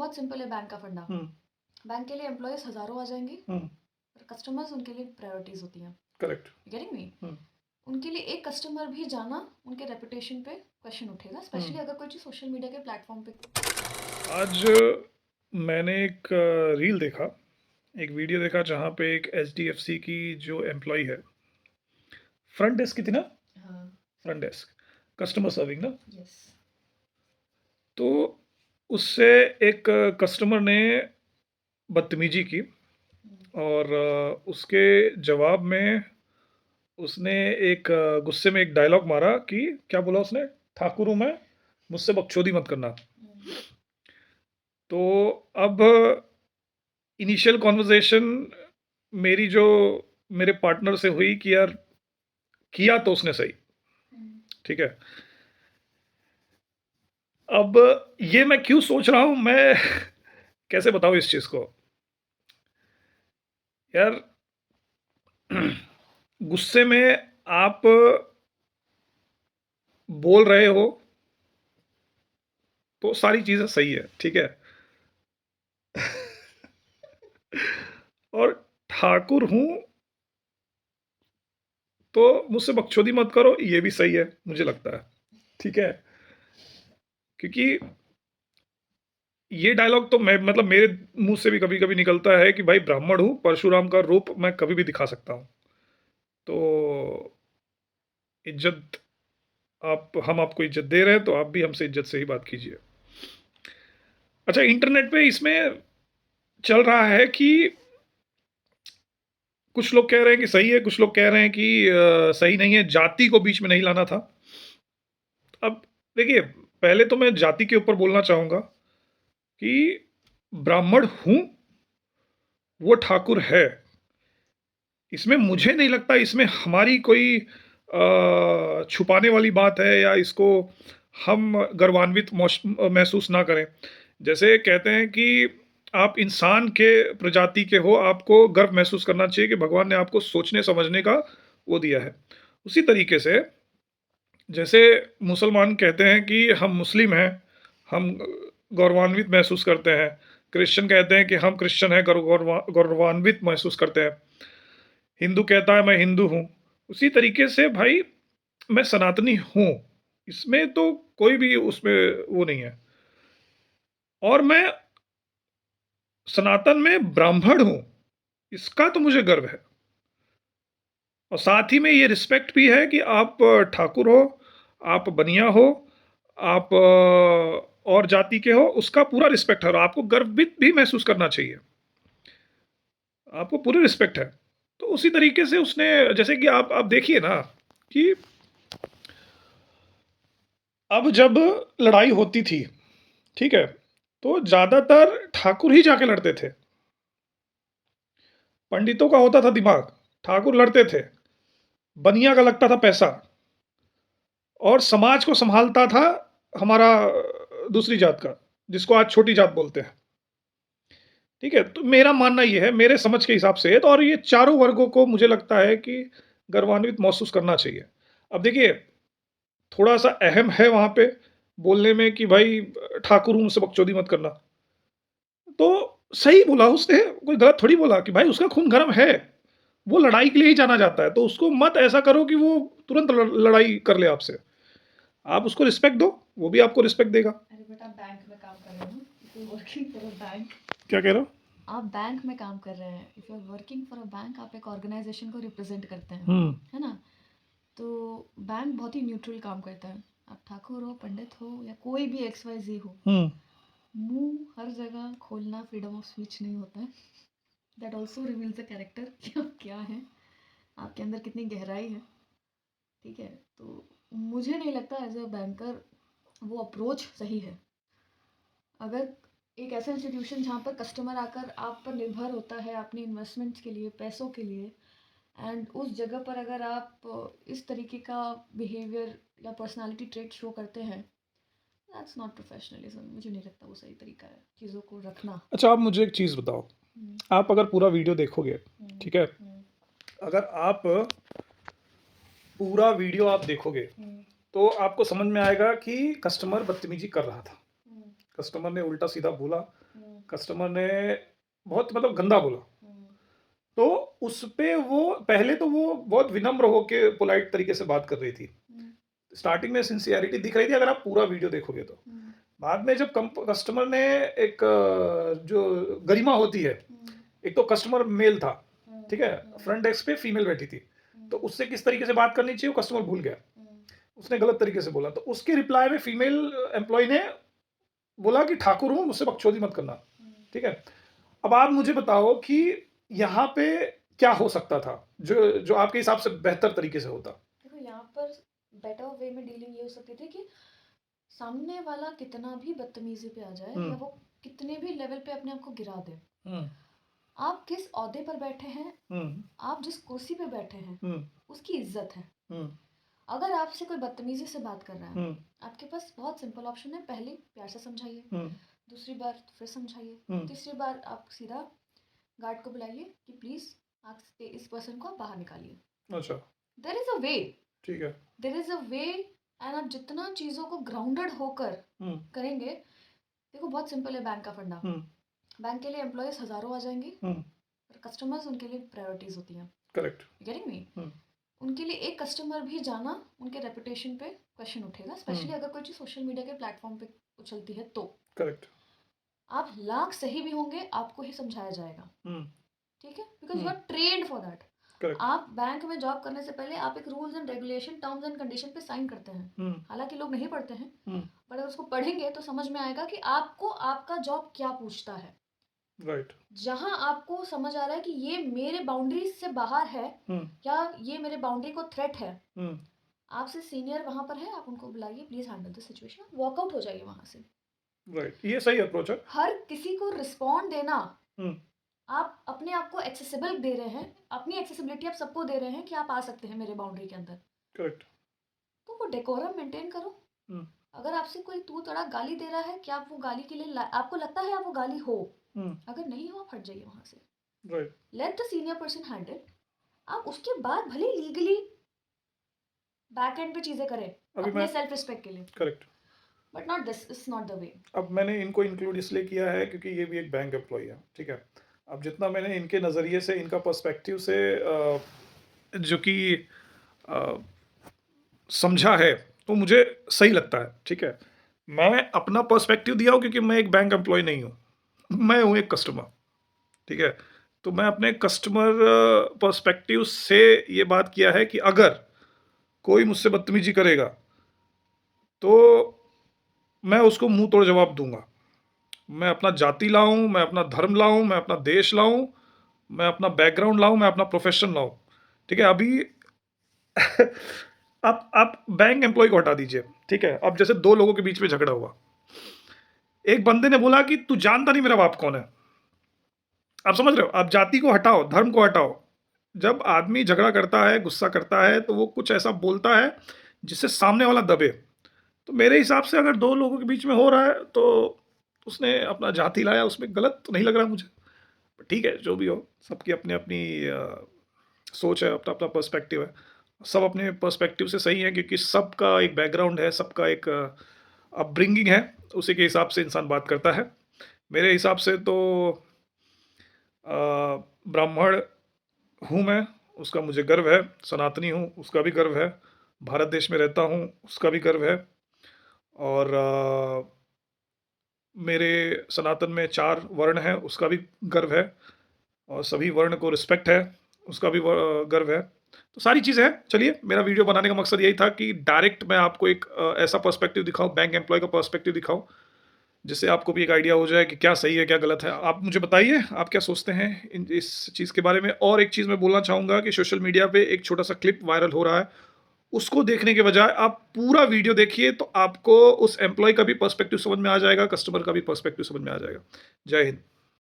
बहुत सिंपल है बैंक का फंडा। बैंक के लिए एम्प्लॉयज हजारों आ जाएंगे और कस्टमर्स उनके लिए प्रायोरिटीज होती हैं। करेक्ट। Getting me? उनके लिए एक कस्टमर भी जाना उनके रेपुटेशन पे क्वेश्चन उठेगा, स्पेशली अगर कोई चीज सोशल मीडिया के प्लेटफॉर्म पे। आज मैंने एक रील देखा, एक वीडियो देखा जहाँ पे एक HDFC की जो एम्प्लॉय है, फ्रंट डेस्क की थी ना, हाँ। फ्रंट डेस्क कस्टमर सर्विंग ना, यस। तो उससे एक कस्टमर ने बदतमीजी की और उसके जवाब में उसने एक गुस्से में एक डायलॉग मारा कि क्या बोला उसने, ठाकुर हूं मैं, मुझसे बकचोदी मत करना। तो अब इनिशियल कॉन्वर्जेशन मेरी जो मेरे पार्टनर से हुई कि यार किया तो उसने सही, ठीक है। अब ये मैं क्यों सोच रहा हूं, मैं कैसे बताऊं इस चीज को यार। गुस्से में आप बोल रहे हो तो सारी चीजें सही है, ठीक है। और ठाकुर हूं तो मुझसे बकचोदी मत करो, ये भी सही है मुझे लगता है, ठीक है। क्योंकि ये डायलॉग तो मैं मतलब मेरे मुंह से भी कभी कभी निकलता है कि भाई ब्राह्मण हूं, परशुराम का रूप मैं कभी भी दिखा सकता हूं। तो इज्जत, आप हम आपको इज्जत दे रहे हैं तो आप भी हमसे इज्जत से ही बात कीजिए। अच्छा, इंटरनेट पे इसमें चल रहा है कि कुछ लोग कह रहे हैं कि सही है, कुछ लोग कह रहे हैं कि सही नहीं है, जाति को बीच में नहीं लाना था। अब देखिए, पहले तो मैं जाति के ऊपर बोलना चाहूंगा कि ब्राह्मण हूं, वो ठाकुर है, इसमें मुझे नहीं लगता इसमें हमारी कोई छुपाने वाली बात है या इसको हम गर्वान्वित महसूस ना करें। जैसे कहते हैं कि आप इंसान के प्रजाति के हो, आपको गर्व महसूस करना चाहिए कि भगवान ने आपको सोचने समझने का वो दिया है। उसी तरीके से जैसे मुसलमान कहते हैं कि हम मुस्लिम हैं, हम गौरवान्वित महसूस करते हैं। क्रिश्चियन कहते हैं कि हम क्रिश्चियन हैं, गौरवान्वित महसूस करते हैं। हिंदू कहता है मैं हिंदू हूँ। उसी तरीके से भाई मैं सनातनी हूँ, इसमें तो कोई भी उसमें वो नहीं है। और मैं सनातन में ब्राह्मण हूँ, इसका तो मुझे गर्व है। और साथ ही में ये रिस्पेक्ट भी है कि आप ठाकुर हो, आप बनिया हो, आप और जाति के हो, उसका पूरा रिस्पेक्ट है और आपको गर्वित भी महसूस करना चाहिए, आपको पूरी रिस्पेक्ट है। तो उसी तरीके से उसने, जैसे कि आप देखिए ना कि अब जब लड़ाई होती थी, ठीक है, तो ज्यादातर ठाकुर ही जाके लड़ते थे। पंडितों का होता था दिमाग, ठाकुर लड़ते थे। बनिया का लगता था पैसा, और समाज को संभालता था हमारा दूसरी जात का, जिसको आज छोटी जात बोलते हैं, ठीक है। तो मेरा मानना ये है, मेरे समझ के हिसाब से तो, और ये चारों वर्गों को मुझे लगता है कि गर्वान्वित महसूस करना चाहिए। अब देखिए, थोड़ा सा अहम है वहां पे बोलने में कि भाई ठाकुर हूं, मुझसे बकचोदी मत करना, तो सही बोला उसने, कोई गलत थोड़ी बोला कि भाई उसका खून गर्म है, वो लड़ाई के लिए ही जाना जाता है, तो उसको मत ऐसा करो कि वो तुरंत लड़ाई कर ले आपसे। आप उसको रिस्पेक्ट दो, वो भी आपको रिस्पेक्ट देगा। अरे बेटा, बैंक में काम कर रहे हो, if you working for a bank. क्या कह रहे हो? आप बैंक में काम कर रहे हैं, if you are working for a bank, आप एक ऑर्गेनाइजेशन को रिप्रेजेंट करते हैं, है ना? तो बैंक बहुत ही न्यूट्रल काम करता है। आप ठाकुर हो, पंडित हो, या कोई भी XYZ हो, मुंह हर जगह खोलना फ्रीडम ऑफ स्पीच नहीं होता है। That also reveals the character कि आप क्या हैं, आपके अंदर कितनी गहराई है, ठीक है। तो मुझे नहीं लगता एज अ बैंकर वो अप्रोच सही है। अगर एक ऐसा इंस्टीट्यूशन जहाँ पर कस्टमर आकर आप पर निर्भर होता है अपनी इन्वेस्टमेंट्स के लिए, पैसों के लिए, एंड उस जगह पर अगर आप इस तरीके का बिहेवियर या पर्सनालिटी ट्रेट शो करते हैं, दैट्स नॉट प्रोफेशनलिज्म। मुझे नहीं लगता वो सही तरीका है चीज़ों को रखना। अच्छा, आप मुझे एक चीज बताओ, आप अगर पूरा वीडियो देखोगे, ठीक है, अगर आप पूरा वीडियो आप देखोगे तो आपको समझ में आएगा कि कस्टमर बदतमीजी कर रहा था, कस्टमर ने उल्टा सीधा बोला, कस्टमर ने बहुत मतलब गंदा बोला, तो उस पे वो पहले तो वो बहुत विनम्र होके पोलाइट तरीके से बात कर रही थी, स्टार्टिंग में सिंसियरिटी दिख रही थी अगर आप पूरा वीडियो देखोगे तो। बाद में जब कस्टमर ने एक जो गरिमा होती है, एक तो कस्टमर मेल था, ठीक है, फ्रंट डेस्क पे फीमेल बैठी थी, तो उससे किस तरीके से बात करनी चाहिए वो कस्टमर भूल गया, उसने गलत तरीके से बोला, तो उसके रिप्लाई में फीमेल एम्प्लॉय ने बोला कि ठाकुर हूं, मुझसे बकचोदी मत करना, ठीक है। अब आप मुझे बताओ कि यहाँ पे क्या हो सकता था जो जो आपके हिसाब से बेहतर तरीके से होता? देखो यहाँ पर बेटर वे में डीलिंग ये हो सकती थी कि सामने वाला कितना भी बदतमीजी पे आ जाए या वो कितने भी लेवल पे अपने आप को गिरा दे, आप किस ओहदे पर बैठे हैं, आप जिस कुर्सी पे बैठे हैं, उसकी इज्जत है। अगर आपसे कोई बदतमीजी से बात कर रहा है, आपके पास बहुत सिंपल ऑप्शन है, पहले प्यार से समझाइए, दूसरी बार फिर समझाइए, तीसरी बार आप सीधा गार्ड को बुलाइए कि प्लीज आप इस पर्सन को बाहर निकालिए। अच्छा, देयर इज अ वे, ठीक है, there is a way, and आप जितना चीजों को ग्राउंडेड होकर करेंगे, देखो बहुत सिंपल है बैंक का फंडा, बैंक के लिए एम्प्लॉयज हजारों आ जाएंगे, पर कस्टमर्स उनके लिए प्रायोरिटीज होती हैं, करेक्ट, गेटिंग मी? उनके लिए एक कस्टमर भी जाना उनके रेपुटेशन पे क्वेश्चन उठेगा, स्पेशली अगर कोई चीज सोशल मीडिया के प्लेटफॉर्म पे उछलती है तो। करेक्ट, आप लाख सही भी होंगे, आपको ही समझाया जाएगा, ठीक है, because you are trained for that. आप बैंक में जॉब करने से पहले आप एक rules and regulation, terms and condition पे साइन करते हैं, हालांकि लोग नहीं पढ़ते हैं, पर अगर उसको पढ़ेंगे तो समझ में आएगा कि आपको आपका जॉब क्या पूछता है, राइट, जहां आपको समझ आ रहा है कि ये मेरे बाउंड्री से बाहर है या ये मेरे बाउंड्री को थ्रेट है, आपसे सीनियर वहां पर है, आप उनको बुलाइए, please handle the situation, walkout हो जाइए वहां से। राइट, ये सही अप्रोच है। हर किसी को रिस्पॉन्ड देना, आप अपने आप को एक्सेसिबल दे रहे हैं, अपनी एक्सेसिबिलिटी आप सबको दे रहे हैं कि आप आ सकते हैं मेरे बाउंड्री के अंदर, करेक्ट, तो वो डेकोरम मेंटेन करो। अगर आपसे कोई तू तड़ा गाली दे रहा है, क्या आप वो गाली के लिए आपको लगता है आप वो गाली हो, अगर नहीं हो आप हट जाइए वहां से, right, let the senior person handle, आप उसके बाद भले लीगली बैक एंड पे चीजें करें अपने सेल्फ रिस्पेक्ट के लिए, correct, but not this is not the way. अब मैंने इनको इंक्लूड इसलिए किया है क्योंकि ये भी एक बैंक एम्प्लॉय है, ठीक है। अब जितना मैंने इनके नज़रिए से, इनका पर्सपेक्टिव से जो कि समझा है तो मुझे सही लगता है, ठीक है। मैं अपना पर्सपेक्टिव दिया हूँ क्योंकि मैं एक बैंक एम्प्लॉय नहीं हूँ, मैं हूँ एक कस्टमर, ठीक है। तो मैं अपने कस्टमर पर्सपेक्टिव से ये बात किया है कि अगर कोई मुझसे बदतमीजी करेगा तो मैं उसको मुंह तोड़ जवाब दूंगा। मैं अपना जाति लाऊं, मैं अपना धर्म लाऊं, मैं अपना देश लाऊं, मैं अपना बैकग्राउंड लाऊं, मैं अपना प्रोफेशन लाऊं, ठीक है। अभी आप बैंक एम्प्लॉय को हटा दीजिए, ठीक है। अब जैसे दो लोगों के बीच में झगड़ा हुआ, एक बंदे ने बोला कि तू जानता नहीं मेरा बाप कौन है, आप समझ रहे हो, आप जाति को हटाओ, धर्म को हटाओ, जब आदमी झगड़ा करता है, गुस्सा करता है, तो वो कुछ ऐसा बोलता है जिससे सामने वाला दबे। तो मेरे हिसाब से अगर दो लोगों के बीच में हो रहा है तो उसने अपना जाति लाया, उसमें गलत तो नहीं लग रहा मुझे, ठीक है। जो भी हो, सबकी अपनी अपनी सोच है, अपना अपना पर्सपेक्टिव है, सब अपने पर्सपेक्टिव से सही है क्योंकि सबका एक बैकग्राउंड है, सबका एक अपब्रिंगिंग है, उसी के हिसाब से इंसान बात करता है। मेरे हिसाब से तो ब्राह्मण हूँ मैं, उसका मुझे गर्व है, सनातनी हूँ उसका भी गर्व है, भारत देश में रहता हूँ उसका भी गर्व है, और मेरे सनातन में 4 वर्ण हैं उसका भी गर्व है, और सभी वर्ण को रिस्पेक्ट है उसका भी गर्व है। तो सारी चीज़ें हैं। चलिए, मेरा वीडियो बनाने का मकसद यही था कि डायरेक्ट मैं आपको एक ऐसा पर्सपेक्टिव दिखाऊं, बैंक एम्प्लॉय का पर्सपेक्टिव दिखाऊं, जिससे आपको भी एक आइडिया हो जाए कि क्या सही है क्या गलत है। आप मुझे बताइए आप क्या सोचते हैं इस चीज़ के बारे में। और एक चीज़ मैं बोलना चाहूँगा कि सोशल मीडिया पे एक छोटा सा क्लिप वायरल हो रहा है, उसको देखने के बजाय आप पूरा वीडियो देखिए, तो आपको उस एम्प्लॉय का भी पर्सपेक्टिव समझ में आ जाएगा, कस्टमर का भी पर्सपेक्टिव समझ में आ जाएगा। जय हिंद।